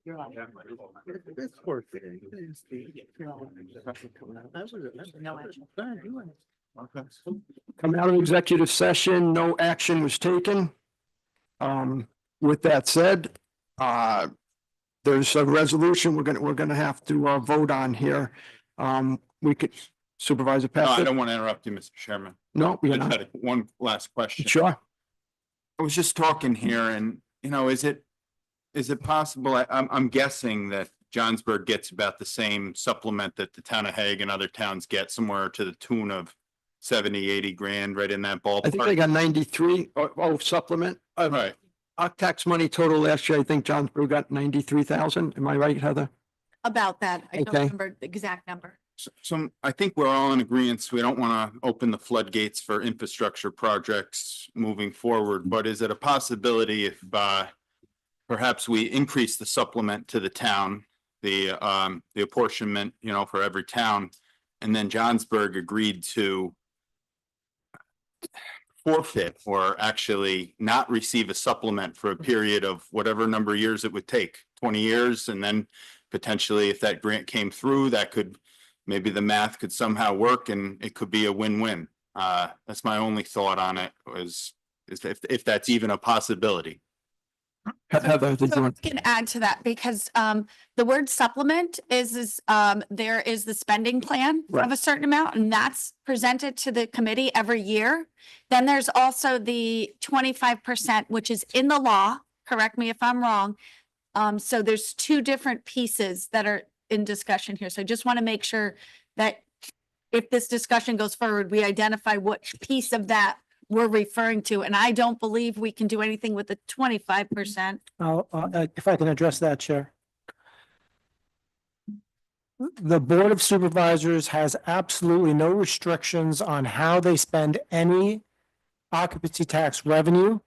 You're like, This poor thing. no action. Okay. Come out of executive session, no action was taken. With that said, there's a resolution we're gonna have to vote on here. We could Supervisor No, I Patrick? don't want to interrupt you, Mr. Chairman. No, I you're just not. had one last question. Sure. I was just talking here and, is it possible, I'm guessing that Johnsburg gets about the same supplement that the town of Hague and other towns get, somewhere to the tune of 70, 80 grand, right in that I think they ballpark. got 93, supplement. Right. Our tax money total last year, I think Johnsburg got 93,000. Am I right, Heather? About that. I don't Okay. remember the exact number. So I think we're all in agreement. We don't want to open the floodgates for infrastructure projects moving forward, but is it a possibility if perhaps we increase the supplement to the town, the apportionment, for every town, and then Johnsburg agreed to forfeit or actually not receive a supplement for a period of whatever number of years it would take, 20 years, and then potentially if that grant came through, that could, maybe the math could somehow work and it could be a win-win. That's my only thought on it, is if that's even a possibility. Heather, did you So I want? can add to that because the word supplement is there is the spending plan Right. of a certain amount, and that's presented to the committee every year. Then there's also the 25%, which is in the law. Correct me if I'm wrong. So there's two different pieces that are in discussion here. So I just want to make sure that if this discussion goes forward, we identify which piece of that we're referring to. And I don't believe we can do anything with the 25%. If I can address that, Chair. The Board of Supervisors has absolutely no restrictions on how they spend any occupancy tax revenue.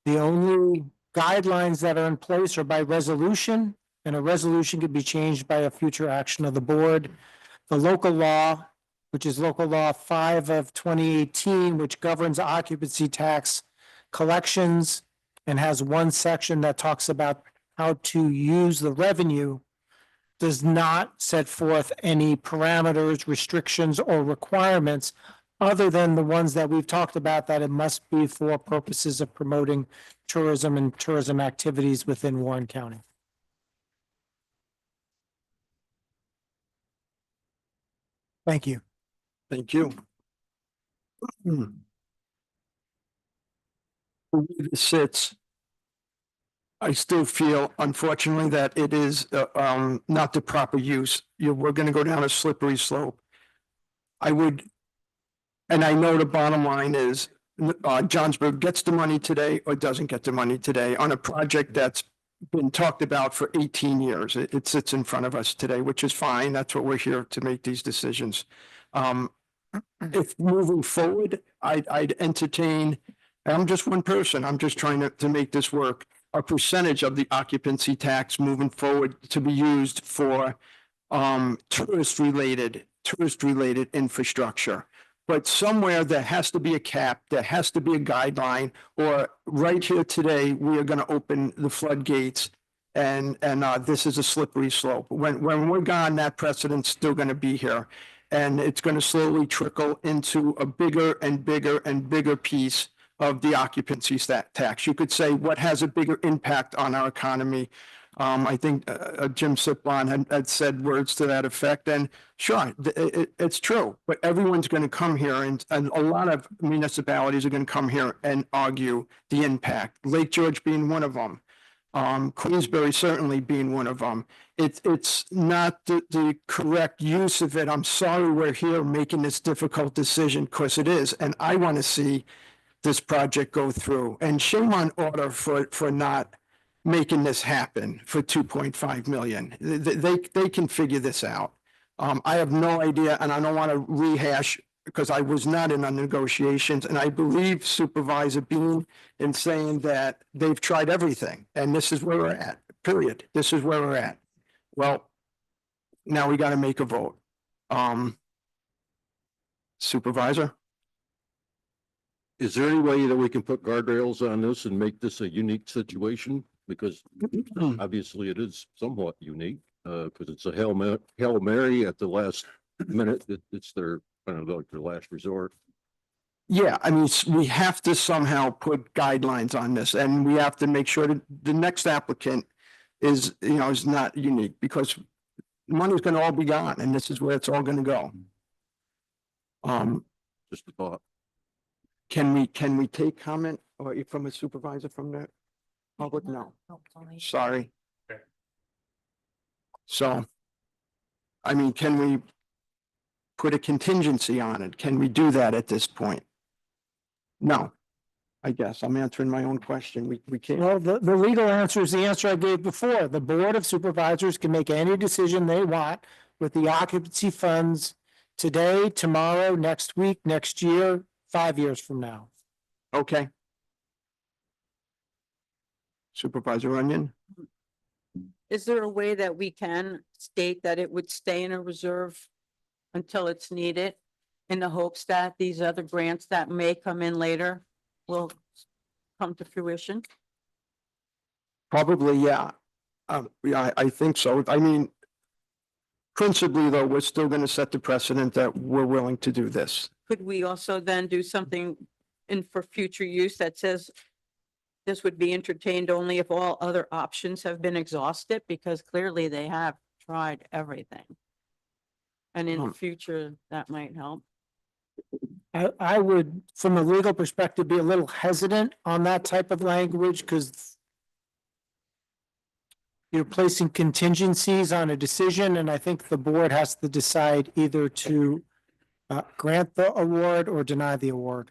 The only guidelines that are in place are by resolution, and a resolution could be changed by a future action of the board. The local law, which is Local Law 5 of 2018, which governs occupancy tax collections and has one section that talks about how to use the revenue, does not set forth any parameters, restrictions, or requirements other than the ones that we've talked about, that it must be for purposes of promoting tourism and tourism activities within Warren County. Thank you. Thank you. The way this sits, I still feel unfortunately that it is not the proper use. We're gonna go down a slippery slope. I would, and I know the bottom line is, Johnsburg gets the money today or doesn't get the money today on a project that's been talked about for 18 years. It sits in front of us today, which is fine. That's what we're here to make these decisions. If moving forward, I'd entertain, and I'm just one person, I'm just trying to make this work, a percentage of the occupancy tax moving forward to be used for tourist-related infrastructure. But somewhere there has to be a cap, there has to be a guideline, or right here today, we are gonna open the floodgates. And this is a slippery slope. When we're gone, that precedent's still gonna be here. And it's gonna slowly trickle into a bigger and bigger and bigger piece of the occupancy tax. You could say what has a bigger impact on our economy. I think Jim Siplon had said words to that effect, and sure, it's true, but everyone's going to come here and a lot of municipalities are going to come here and argue the impact. Lake George being one of them. Queensbury certainly being one of them. It's not the correct use of it. I'm sorry we're here making this difficult decision, because it is, and I want to see this project go through. And shame on Order for not making this happen for 2.5 million. They can figure this out. I have no idea, and I don't want to rehash, because I was not in the negotiations, and I believe Supervisor Bean in saying that they've tried everything, and this is where we're at, period. This is where we're at. Well, now we got to make a vote. Supervisor? Is there any way that we can put guardrails on this and make this a unique situation? Because obviously it is somewhat unique, because it's a Hail Mary at the last minute. It's their, kind of like their last resort. Yeah, I mean, we have to somehow put guidelines on this, and we have to make sure that the next applicant is, is not unique, because money's gonna all be gone, and this is where it's all gonna go. Just a thought. Can we take comment or from a supervisor from the public? No, sorry. So, I mean, can we put a contingency on it? Can we do that at this point? No, I guess I'm answering my own question. We can't. Well, the legal answer is the answer I gave before. The Board of Supervisors can make any decision they want with the occupancy funds today, tomorrow, next week, next year, 5 years from now. Okay. Supervisor Onion? Is there a way that we can state that it would stay in a reserve until it's needed, in the hopes that these other grants that may come in later will come to fruition? Probably, yeah. Yeah, I think so. I mean, principally, though, we're still going to set the precedent that we're willing to do this. Could we also then do something in for future use that says this would be entertained only if all other options have been exhausted? Because clearly they have tried everything. And in the future, that might help. I would, from a legal perspective, be a little hesitant on that type of language because you're placing contingencies on a decision, and I think the board has to decide either to grant the award or deny the award.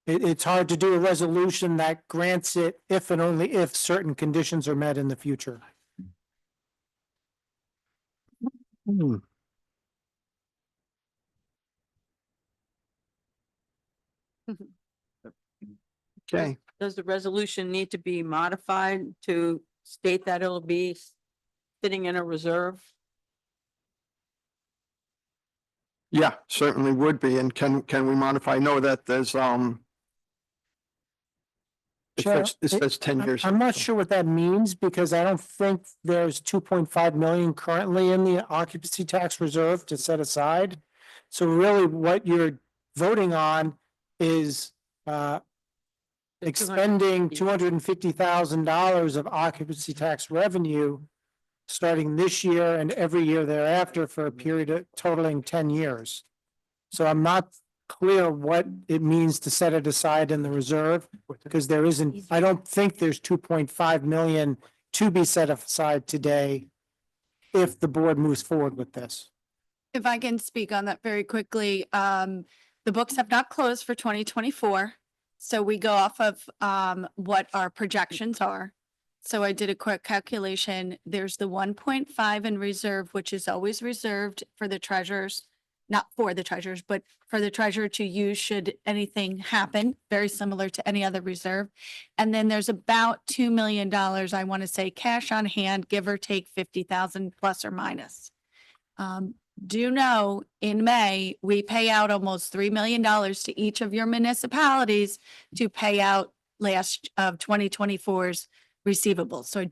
It's hard to do a resolution that grants it if and only if certain conditions are met in the future. Okay, Does the resolution need to be modified to state that it'll be sitting in a reserve? yeah, certainly would be. And can we modify? I know that there's, Chair, it says 10 years. I'm not sure what that means because I don't think there's 2.5 million currently in the occupancy tax reserve to set aside. So really what you're voting on is The expending $250,000 of occupancy tax revenue starting this year and every year thereafter for a period of totaling 10 years. So I'm not clear what it means to set it aside in the reserve because there isn't, I don't think there's 2.5 million to be set aside today if the board moves forward with this. If I can speak on that very quickly, the books have not closed for 2024. So we go off of what our projections are. So I did a quick calculation. There's the 1.5 in reserve, which is always reserved for the treasurers, not for the treasurers, but for the treasurer to use should anything happen, very similar to any other reserve. And then there's about $2 million, I want to say, cash on hand, give or take 50,000 plus or minus. Do know in May, we pay out almost $3 million to each of your municipalities to pay out last of 2024's receivables. So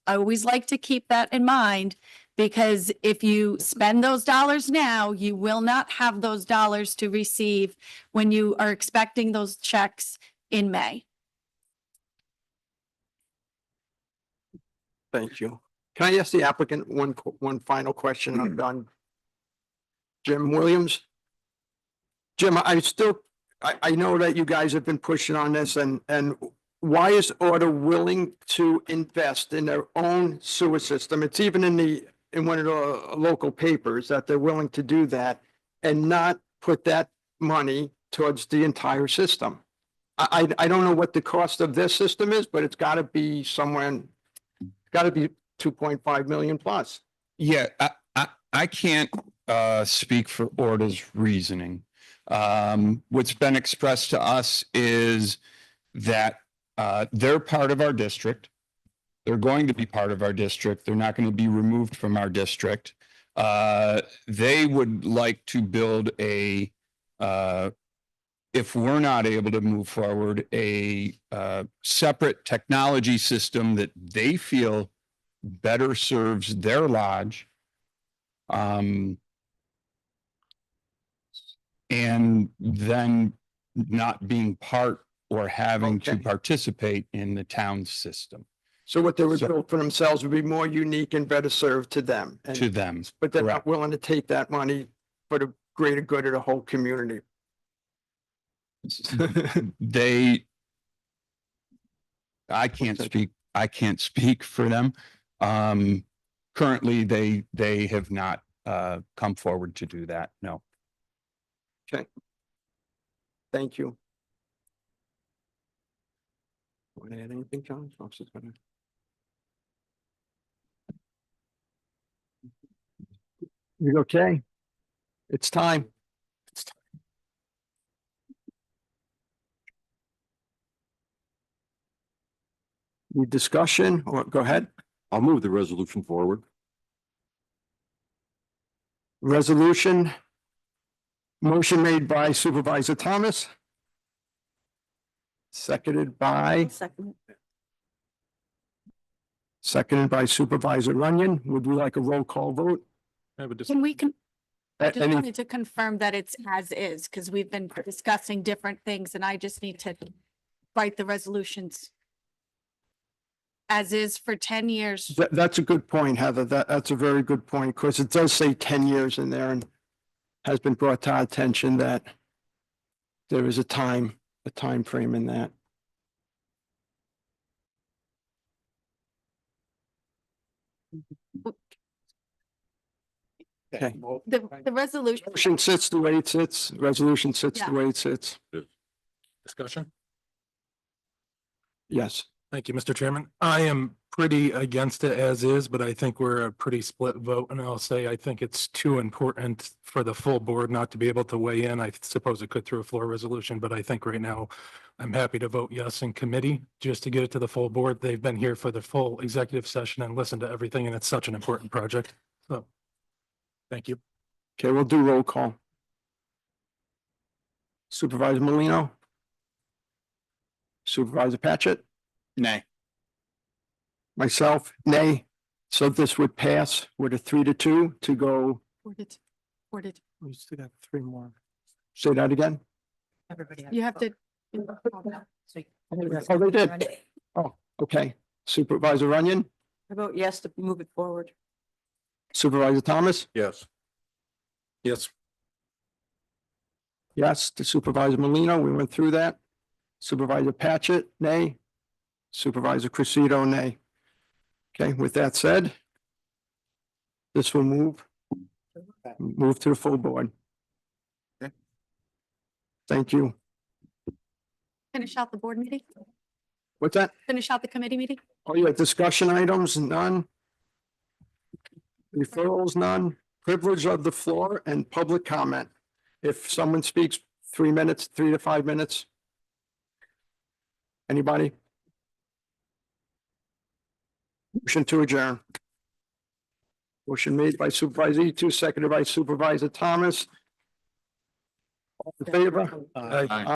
I always like to keep that in mind because if you spend those dollars now, you will not have those dollars to receive when you are expecting those checks in May. Thank you. Can I ask the applicant one final question? I'm done. Jim Williams? Jim, I know that you guys have been pushing on this and why is Order willing to invest in their own sewer system? It's even in one of the local papers that they're willing to do that and not put that money towards the entire system. I don't know what the cost of this system is, but it's got to be somewhere, got to be 2.5 million plus. Yeah, I can't speak for Order's reasoning. What's been expressed to us is that they're part of our district. They're going to be part of our district. They're not going to be removed from our district. They would like to build a if we're not able to move forward a separate technology system that they feel better serves their lodge. And then not being part or having to Okay. participate in the town system So what they would So- build for themselves would be more unique and better served to them. And- to them. But they're not correct. willing to take that money for the greater good of the whole community. They, I can't speak for them. Currently, they have not come forward to do that. No. Thank you. Want to add anything, John? I was just gonna- You okay? It's time. Need discussion or go ahead? I'll move the resolution forward. Resolution. Motion made by Supervisor Thomas. Seconded by, Second. seconded by Supervisor Runyon. Would we like a roll call vote? Can we, I just Any, wanted to confirm that it's as is, because we've been discussing different things and I just need to write the resolutions as is for 10 years. that's a good point, Heather. That's a very good point, because it does say 10 years in there and has been brought to our attention that there is a time frame in that. Okay. The resolution, Motion sits the way it sits. Resolution sits the Yeah. way it sits. Discussion? Yes. Thank you, Mr. Chairman. I am pretty against it as is, but I think we're a pretty split vote. And I'll say I think it's too important for the full board not to be able to weigh in. I suppose it could through a floor resolution, but I think right now I'm happy to vote yes in committee just to get it to the full board. They've been here for the full executive session and listened to everything, and it's such an important project. So thank you. Okay, we'll do roll call. Supervisor Molino? Supervisor Patchett? Nay. Myself, nay. So this would pass with a 3-2 to go, worded. We still got 3 more. say that again? Everybody. You have to, Oh, they did. Oh, okay. Supervisor Runyon, I vote yes to move it forward. Supervisor Thomas? Yes. Yes. Yes, to Supervisor Molino, we went through that. Supervisor Patchett, nay. Supervisor Cressida, nay. Okay, with that said, this will move to the full board. Okay. Thank you. finish out the board meeting, What's that? finish out the committee meeting. Oh, yeah, discussion items, none. Referrals, none. Privilege of the floor and public comment. If someone speaks 3 minutes, 3 to 5 minutes. Anybody? Motion to adjourn. Motion made by Supervisor Etu, seconded by Supervisor Thomas. All in favor? Aye.